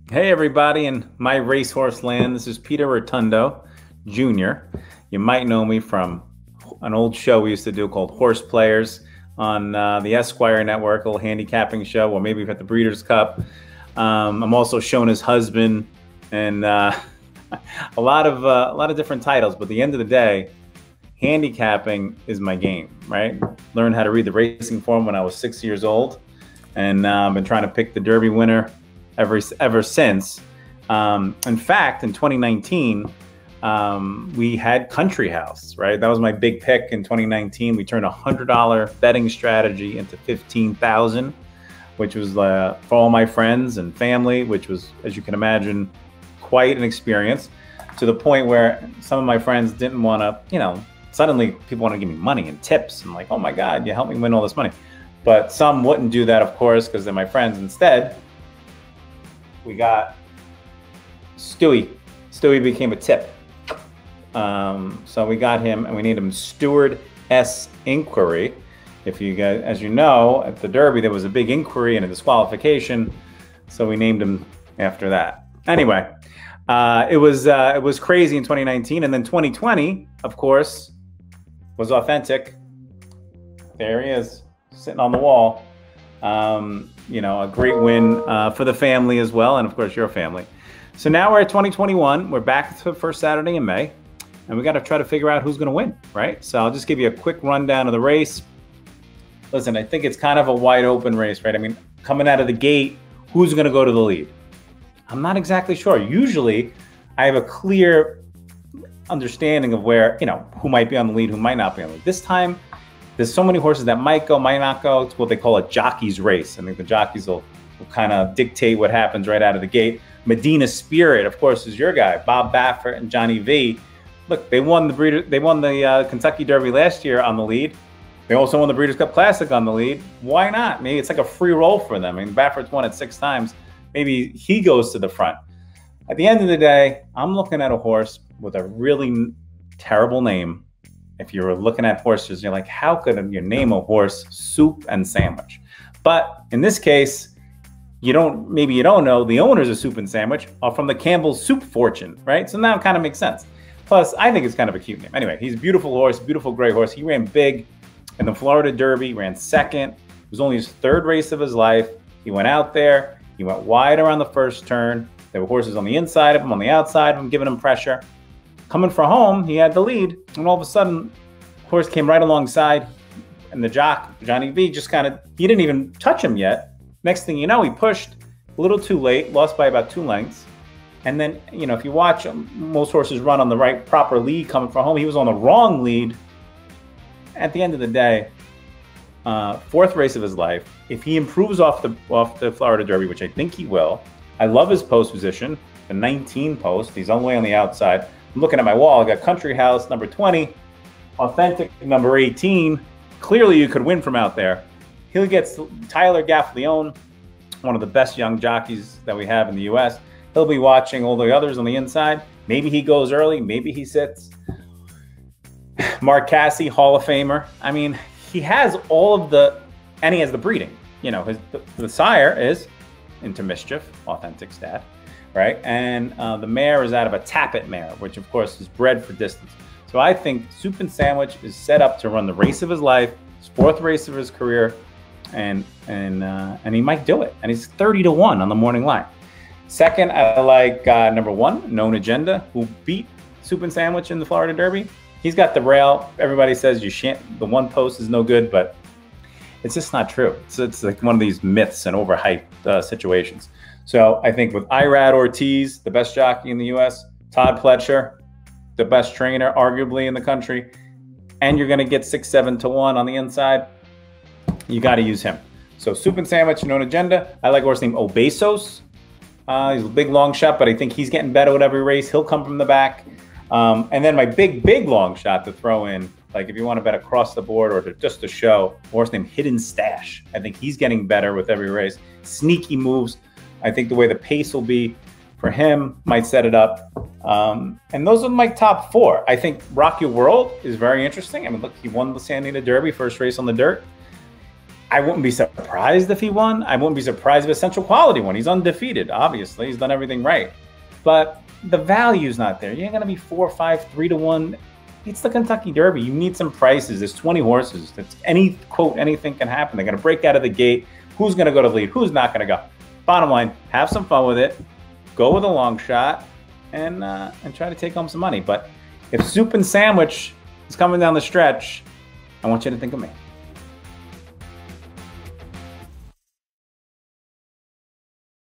Hey everybody in my racehorse land. This is Peter Rotondo Jr. You might know me from an old show we used to do called Horse Players on the Esquire Network, a little handicapping show, or maybe at the Breeders' Cup. I'm also shown as husband and a lot of different titles. But at the end of the day, handicapping is my game, right? Learned how to read the racing form when I was 6 years old, and I've been trying to pick the Derby winner ever since. In fact, in 2019, we had Country House, right? That was my big pick in 2019. We turned a $100 betting strategy into 15,000, which was for all my friends and family, which was, as you can imagine, quite an experience, to the point where some of my friends didn't want to, suddenly people want to give me money and tips. I'm like, oh my God, you helped me win all this money. But some wouldn't do that, of course, because they're my friends. Instead, we got Stewie. Stewie became a tip. So we got him, and we named him Steward S. Inquiry. If you guys, as you know, at the Derby, there was a big inquiry and a disqualification. So we named him after that. Anyway, it was crazy in 2019. And then 2020, of course, was authentic. There he is, sitting on the wall. A great win for the family as well, and of course your family. So now we're at 2021. We're back to the first Saturday in May, and we got to try to figure out who's going to win, right? So I'll just give you a quick rundown of the race. Listen, I think it's kind of a wide open race, right? I mean, coming out of the gate, who's going to go to the lead? I'm not exactly sure. Usually, I have a clear understanding of where, who might be on the lead, who might not be on the lead. This time, there's so many horses that might go, might not go. It's what they call a jockey's race. I think the jockeys will kind of dictate what happens right out of the gate. Medina Spirit, of course, is your guy. Bob Baffert and Johnny V. Look, they won the Kentucky Derby last year on the lead. They also won the Breeders' Cup Classic on the lead. Why not? Maybe it's like a free roll for them. I mean, Baffert's won it 6 times. Maybe he goes to the front. At the end of the day, I'm looking at a horse with a really terrible name. If you're looking at horses, you're like, how could you name a horse Soup and Sandwich? But in this case, maybe you don't know, the owners of Soup and Sandwich are from the Campbell's Soup fortune, right? So now it kind of makes sense. Plus, I think it's kind of a cute name. Anyway, he's a beautiful horse, beautiful gray horse. He ran big in the Florida Derby, ran second. It was only his 3rd race of his life. He went out there, he went wide around the first turn. There were horses on the inside of him, on the outside of him, giving him pressure. Coming for home, he had the lead, and all of a sudden, horse came right alongside, and the jock, Johnny V, just he didn't even touch him yet. Next thing you know, he pushed a little too late, lost by about 2 lengths. And then, if you watch, most horses run on the proper lead coming from home. He was on the wrong lead. At the end of the day, 4th race of his life. If he improves off the Florida Derby, which I think he will, I love his post position, the 19 post. He's all the way on the outside. I'm looking at my wall. I got Country House, number 20, Authentic, number 18. Clearly, you could win from out there. He gets Tyler Gaffleone, one of the best young jockeys that we have in the U.S. He'll be watching all the others on the inside. Maybe he goes early. Maybe he sits. Mark Casse, Hall of Famer. I mean, he has all of and he has the breeding. The sire is Into Mischief, Authentic stat, right? And the mare is out of a Tappet mare, which of course is bred for distance. So I think Soup and Sandwich is set up to run the race of his life, his 4th race of his career, and he might do it. And he's 30-1 on the morning line. Second, I like number 1, Known Agenda, who beat Soup and Sandwich in the Florida Derby. He's got the rail. Everybody says the 1 post is no good, but it's just not true. It's like one of these myths and overhyped situations. So I think with Irad Ortiz, the best jockey in the U.S., Todd Pletcher, the best trainer arguably in the country, and you're going to get 6-7-1 on the inside, you got to use him. So Soup and Sandwich, Known Agenda. I like a horse named Obesos. He's a big long shot, but I think he's getting better with every race. He'll come from the back. And then my big long shot to throw in, like if you want to bet across the board or just to show, a horse named Hidden Stash. I think he's getting better with every race. Sneaky moves. I think the way the pace will be for him might set it up. And those are my top 4. I think Rock Your World is very interesting. I mean, look, he won the Santa Anita Derby, first race on the dirt. I wouldn't be surprised if he won. I wouldn't be surprised if Essential Quality won. He's undefeated, obviously. He's done everything right. But the value's not there. You ain't going to be 4, 5, 3 to 1. It's the Kentucky Derby. You need some prices. There's 20 horses. That's anything can happen. They're going to break out of the gate. Who's going to go to the lead? Who's not going to go? Bottom line, have some fun with it. Go with a long shot and try to take home some money. But if Soup and Sandwich is coming down the stretch, I want you to think of me.